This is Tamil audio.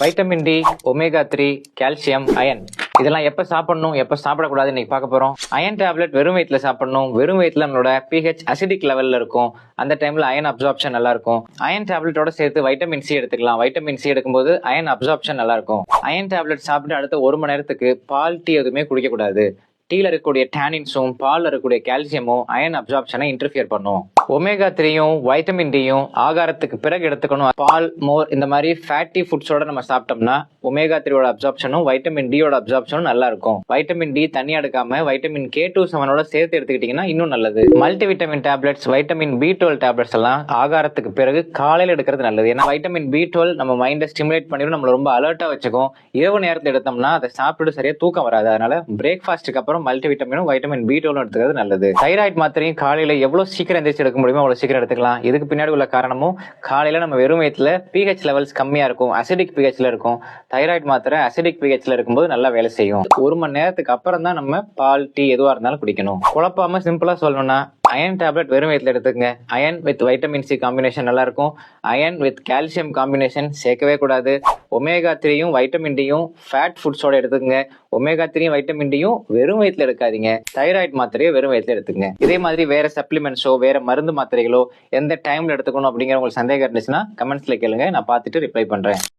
Vitamin D, omega 3, calcium, iron இதெல்லாம் எப்ப சாப்பிடணும் எப்ப சாப்பிடக்கூடாது இன்னைக்கு பார்க்க போறோம். அயன் டேப்லெட் வெறும் வயிற்றுல சாப்பிடணும். வெறும் வயிற்றுல நம்மளோட பிஹெச் அசிடிக் லெவல்ல இருக்கும். அந்த டைம்ல அயன் அப்சார்ப்ஷன் நல்லா இருக்கும். அயன் டேப்லெட்டோட சேர்த்து வைட்டமின் சி எடுத்துக்கலாம். வைட்டமின் சி எடுக்கும்போது அயன் அப்சார்ப்ஷன் நல்லா இருக்கும். அயன் டேப்லெட் சாப்பிட்டு அடுத்த 1 மணி நேரத்துக்கு பால் டீ எதுவுமே குடிக்க கூடாது. டீல இருக்கக்கூடிய டேனின்ஸும் பால்ல இருக்கக்கூடிய கால்சியமும் அயன் அப்சார்ப்ஷனை இன்டர்ஃபியர் பண்ணும். ஒமேகா 3யும் வைட்டமின் டியும் ஆகாரத்துக்கு பிறகு எடுத்துக்கணும். பால், மோர் இந்த மாதிரி ஃபேட்டி ஃபுட்ஸோட நம்ம சாப்பிட்டோம்னா ஒமேகா 3யோட அப்சார்ப்ஷனும் வைட்டமின் டியோட அப்சார்ப்ஷனும் நல்லா இருக்கும். வைட்டமின் டி தனியா எடுக்காம வைட்டமின் K27 சேர்த்து எடுத்துக்கிட்டீங்கன்னா இன்னும் நல்லது. Multi vitamin tablets, vitamin B12 tablets எல்லாம் ஆகாரத்துக்கு பிறகு காலையில எடுக்கிறது நல்லது. ஏன்னா வைட்டமின் B12 நம்ம மைண்டை ஸ்டிமுலேட் பண்ணிடும், நம்மள ரொம்ப அலர்ட்டா வச்சுக்கும். இரவு நேரத்தில் எடுத்தோம்னா அதை சாப்பிட்டு சரியா தூக்கம் வராது. அதனால பிரேக்ஃபாஸ்ட்டுக்கு அப்புறம் மல்டி விட்டமினும் வைட்டமின் B12 எடுத்துக்கிறது நல்லது. தைராய்டு மாத்திரையும் காலையில எவ்வளவு சீக்கிரம் எந்திரிச்சு எடுக்க முடியுமோ அவ்வளவு சீக்கிரம் எடுத்துக்கலாம். இதுக்கு பின்னாடி உள்ள காரணமும் காலையில நம்ம வெறும் வயிற்றுல பிஹெச் லெவல்ஸ் கம்மியா இருக்கும், அசிடிக் பிஹெச்ல இருக்கும். தைராய்டு மாத்திரை அசிடிக் பிஹெச்ல இருக்கும்போது நல்லா வேலை செய்யும். 1 மணி நேரத்துக்கு அப்புறம் தான் நம்ம பால், டீ எதுவா இருந்தாலும் குடிக்கணும். குழப்பாம சிம்பிளா சொல்லணும்னா அயன் டேப்லெட் வெறும் வயிற்றுல எடுத்துக்கங்க. Iron with vitamin C combination நல்லா இருக்கும். அயன் வித் கால்சியம் காம்பினேஷன் சேர்க்கவே கூடாது. ஒமேகா 3யும் வைட்டமின் டியும் ஃபேட் ஃபுட்ஸோட எடுத்துக்கங்க. ஒமேகா 3யும் வைட்டமின் டியும் வெறும் வயிற்றுல எடுக்காதீங்க. தைராய்டு மாத்திரையை வெறும் வயிற்றுல எடுத்துக்கங்க. இதே மாதிரி வேற சப்ளிமெண்ட்ஸோ வேற மருந்து மாத்திரைகளோ எந்த டைம்ல எடுத்துக்கணும் அப்படிங்கிற உங்களுக்கு சந்தேகம் இருந்துச்சுன்னா கமெண்ட்ஸ்ல கேளுங்க, நான் பார்த்துட்டு ரிப்ளை பண்றேன்.